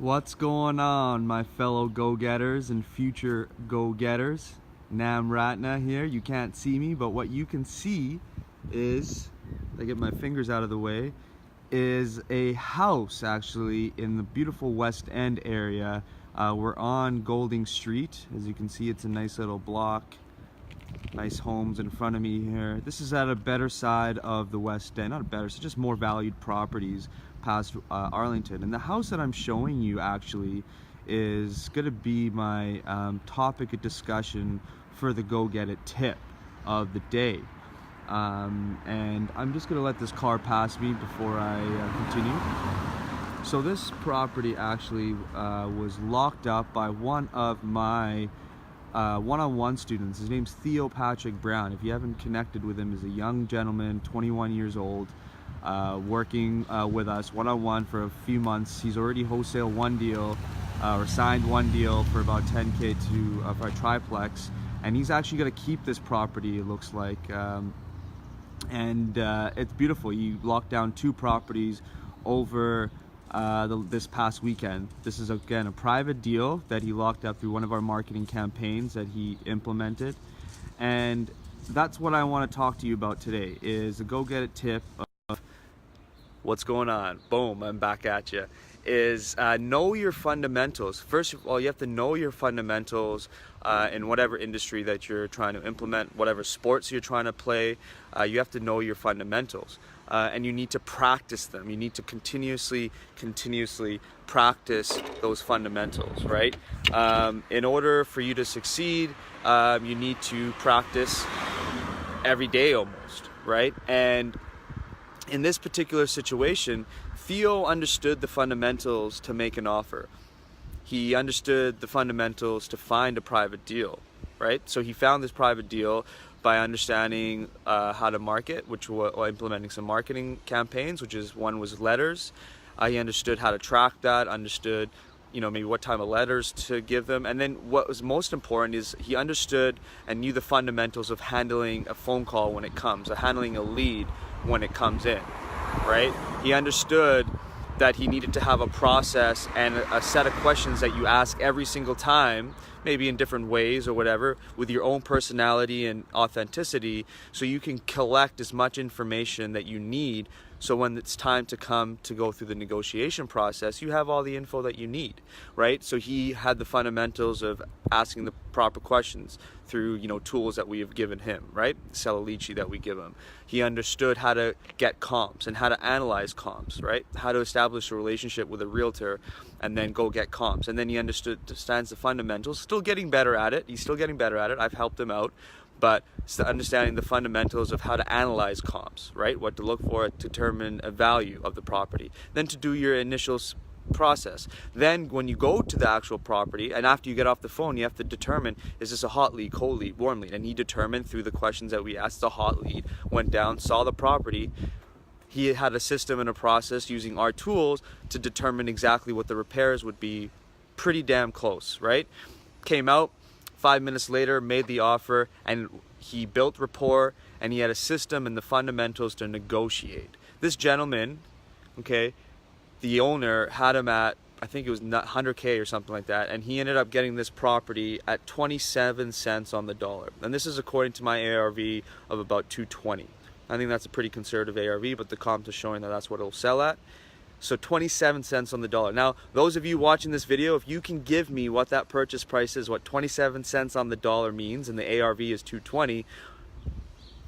What's going on, my fellow go-getters and future go-getters? Nam Ratna here. You can't see me, but what you can see is, I get my fingers out of the way, is a house actually in the beautiful West End area. We're on Golding Street. As you can see, it's a nice little block. Nice homes in front of me here. This is at a better side of the West End, not better, so just more valued properties past Arlington. And the house that I'm showing you actually is going to be my topic of discussion for the Go Get It tip of the day. And I'm just going to let this car pass me before I continue. So this property actually was locked up by one of my one-on-one students. His name's Theo Patrick Brown. If you haven't connected with him, he's a young gentleman, 21 years old, working with us one-on-one for a few months. He's already wholesaled one deal, or signed one deal for about 10K for a triplex, and he's actually going to keep this property, it looks like, and it's beautiful. He locked down 2 properties over this past weekend. This is again a private deal that he locked up through one of our marketing campaigns that he implemented, and that's what I want to talk to you about today, is a Go Get It tip of what's going on. Boom, I'm back at you. Is know your fundamentals. First of all, you have to know your fundamentals in whatever industry that you're trying to implement, whatever sports you're trying to play. You have to know your fundamentals. And you need to practice them. You need to continuously practice those fundamentals, right? In order for you to succeed, you need to practice every day almost, right? And in this particular situation, Theo understood the fundamentals to make an offer. He understood the fundamentals to find a private deal, right? So he found this private deal by understanding how to market, which was implementing some marketing campaigns, one was letters. He understood how to track that, understood, maybe what type of letters to give them. And then what was most important is he understood and knew the fundamentals of handling a phone call when it comes, or handling a lead when it comes in, right? He understood that he needed to have a process and a set of questions that you ask every single time, maybe in different ways or whatever, with your own personality and authenticity, so you can collect as much information that you need, so when it's time to go through the negotiation process, you have all the info that you need, right? So he had the fundamentals of asking the proper questions through, tools that we have given him, right? Cellulici that we give him. He understood how to get comps and how to analyze comps, right? How to establish a relationship with a realtor and then go get comps. And then he understands the fundamentals, still getting better at it. He's still getting better at it. I've helped him out. But understanding the fundamentals of how to analyze comps, right? What to look for to determine a value of the property. Then to do your initial process. Then when you go to the actual property, and after you get off the phone, you have to determine, is this a hot lead, cold lead, warm lead? And he determined through the questions that we asked, the hot lead, went down, saw the property. He had a system and a process using our tools to determine exactly what the repairs would be, pretty damn close, right? Came out, 5 minutes later, made the offer, and he built rapport, and he had a system and the fundamentals to negotiate. This gentleman, okay, the owner had him at, I think it was 100K or something like that, and he ended up getting this property at 27 cents on the dollar. And this is according to my ARV of about 220. I think that's a pretty conservative ARV, but the comp is showing that that's what it'll sell at. So 27 cents on the dollar. Now, those of you watching this video, if you can give me what that purchase price is, what 27 cents on the dollar means, and the ARV is 220,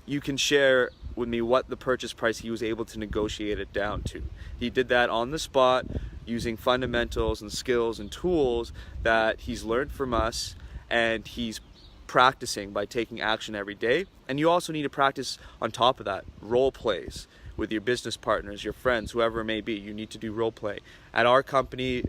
you can share with me what the purchase price he was able to negotiate it down to. He did that on the spot using fundamentals and skills and tools that he's learned from us, and he's practicing by taking action every day. And you also need to practice on top of that, role plays with your business partners, your friends, whoever it may be. You need to do role play. At our company,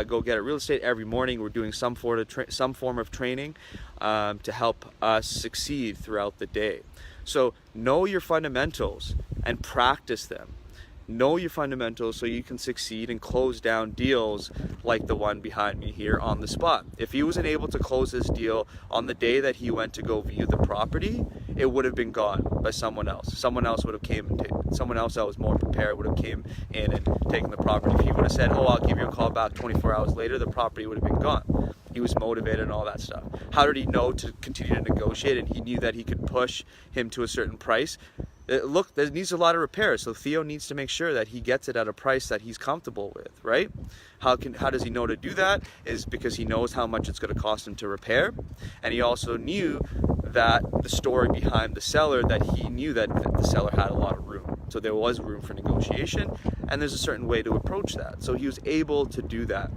Go Get It Real Estate, every morning we're doing some form of training to help us succeed throughout the day. So know your fundamentals and practice them. Know your fundamentals so you can succeed and close down deals like the one behind me here on the spot. If he wasn't able to close this deal on the day that he went to go view the property, it would have been gone by someone else. Someone else would have came and someone else that was more prepared would have came in and taken the property. If he would have said, oh, I'll give you a call back 24 hours later, the property would have been gone. He was motivated and all that stuff. How did he know to continue to negotiate? And he knew that he could push him to a certain price. Look, there needs a lot of repairs, so Theo needs to make sure that he gets it at a price that he's comfortable with, right? How does he know to do that? Is because he knows how much it's going to cost him to repair, and he also knew that the story behind the seller, that he knew that the seller had a lot of room, so there was room for negotiation, and there's a certain way to approach that. So he was able to do that,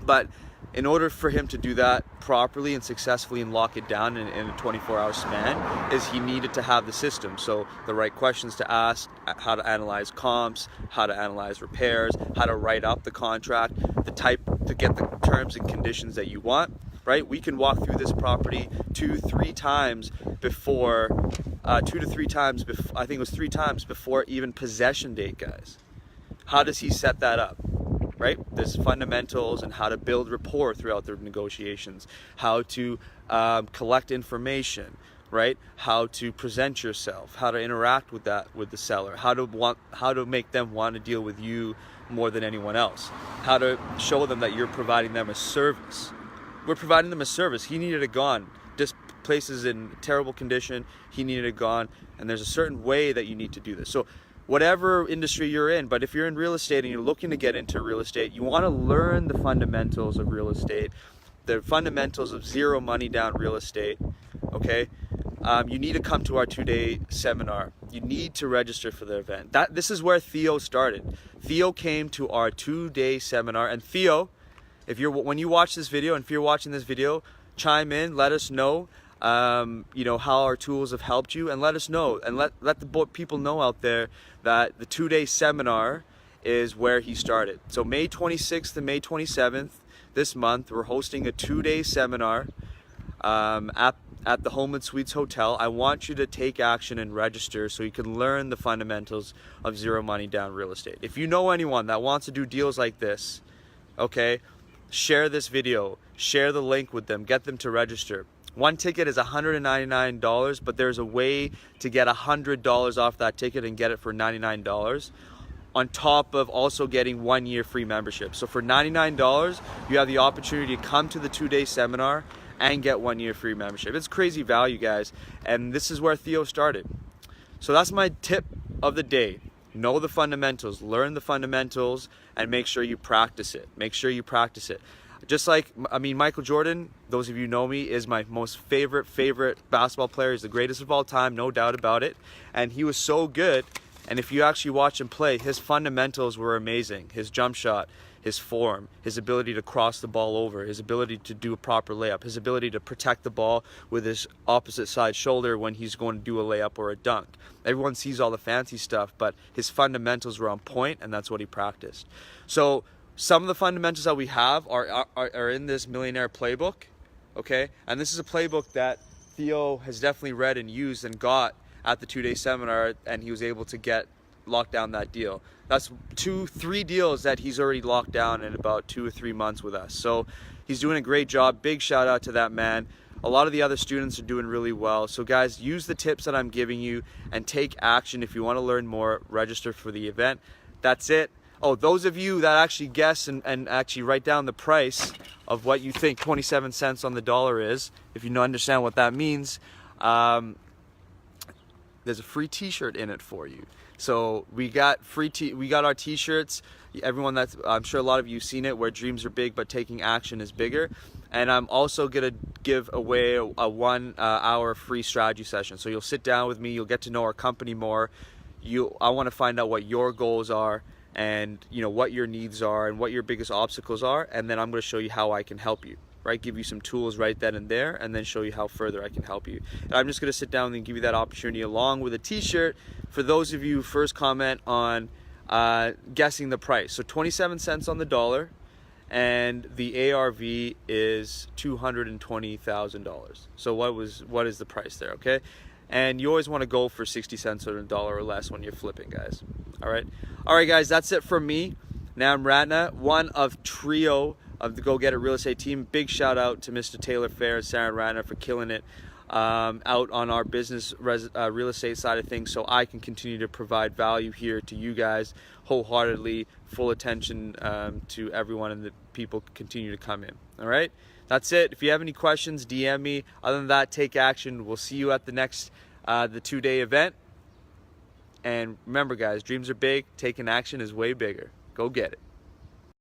but in order for him to do that properly and successfully and lock it down in a 24-hour span, is he needed to have the system. So the right questions to ask, how to analyze comps, how to analyze repairs, how to write up the contract, the type to get the terms and conditions that you want, right? We can walk through this property 2-3 times before, 2 to 3 times, I think it was 3 times before even possession date, guys. How does he set that up? Right? There's fundamentals and how to build rapport throughout the negotiations, how to collect information, right? How to present yourself, how to interact with the seller, how to make them want to deal with you more than anyone else, how to show them that you're providing them a service. We're providing them a service. He needed it gone. This place is in terrible condition. He needed it gone, and there's a certain way that you need to do this. So whatever industry you're in, but if you're in real estate and you're looking to get into real estate, you want to learn the fundamentals of real estate, the fundamentals of zero money down real estate, okay? You need to come to our 2-day seminar. You need to register for the event. This is where Theo started. Theo came to our 2-day seminar, and Theo, when you watch this video, and if you're watching this video, chime in, let us know. How our tools have helped you, and let us know, and let the people know out there that the 2-day seminar is where he started. So May 26th and May 27th this month, we're hosting a 2-day seminar at the Homeland Suites Hotel. I want you to take action and register so you can learn the fundamentals of zero money down real estate. If you know anyone that wants to do deals like this, okay, share this video, share the link with them, get them to register. One ticket is $199, but there's a way to get $100 off that ticket and get it for $99, on top of also getting 1 year free membership. So for $99, you have the opportunity to come to the 2-day seminar and get 1 year free membership. It's crazy value, guys, and this is where Theo started. So that's my tip of the day. Know the fundamentals, learn the fundamentals, and make sure you practice it. Make sure you practice it. Just like, Michael Jordan, those of you know me, is my most favorite basketball player. He's the greatest of all time, no doubt about it. And he was so good, and if you actually watch him play, his fundamentals were amazing. His jump shot, his form, his ability to cross the ball over, his ability to do a proper layup, his ability to protect the ball with his opposite side shoulder when he's going to do a layup or a dunk. Everyone sees all the fancy stuff, but his fundamentals were on point, and that's what he practiced. So some of the fundamentals that we have are in this Millionaire Playbook, okay? And this is a playbook that Theo has definitely read and used and got at the 2-day seminar, and he was able to lock down that deal. That's 2-3 deals that he's already locked down in about 2 or 3 months with us. So he's doing a great job. Big shout out to that man. A lot of the other students are doing really well. So guys, use the tips that I'm giving you and take action. If you want to learn more, register for the event. That's it. Oh, those of you that actually guess and actually write down the price of what you think 27 cents on the dollar is, if you don't understand what that means, there's a free t-shirt in it for you. So we got our t-shirts. Everyone I'm sure a lot of you seen it, where dreams are big but taking action is bigger. And I'm also gonna give away a 1 hour free strategy session. So you'll sit down with me, you'll get to know our company more. I want to find out what your goals are, and what your needs are and what your biggest obstacles are, and then I'm going to show you how I can help you, right? Give you some tools right then and there, and then show you how further I can help you. And I'm just going to sit down and give you that opportunity, along with a t-shirt for those of you who first comment on guessing the price. So 27 cents on the dollar, and the ARV is $220,000. So what is the price there, okay? And you always want to go for 60 cents on a dollar or less when you're flipping, guys. All right, guys, that's it from me. Nam Ratna, one of trio of the Go Get It Real Estate team. Big shout out to Mr. Taylor Fair and Sarah Ratna for killing it out on our business real estate side of things, so I can continue to provide value here to you guys wholeheartedly, full attention to everyone, and the people continue to come in. All right, that's it. If you have any questions, DM me. Other than that, take action. We'll see you at the next the 2-day event. And remember, guys, dreams are big. Taking action is way bigger. Go get it.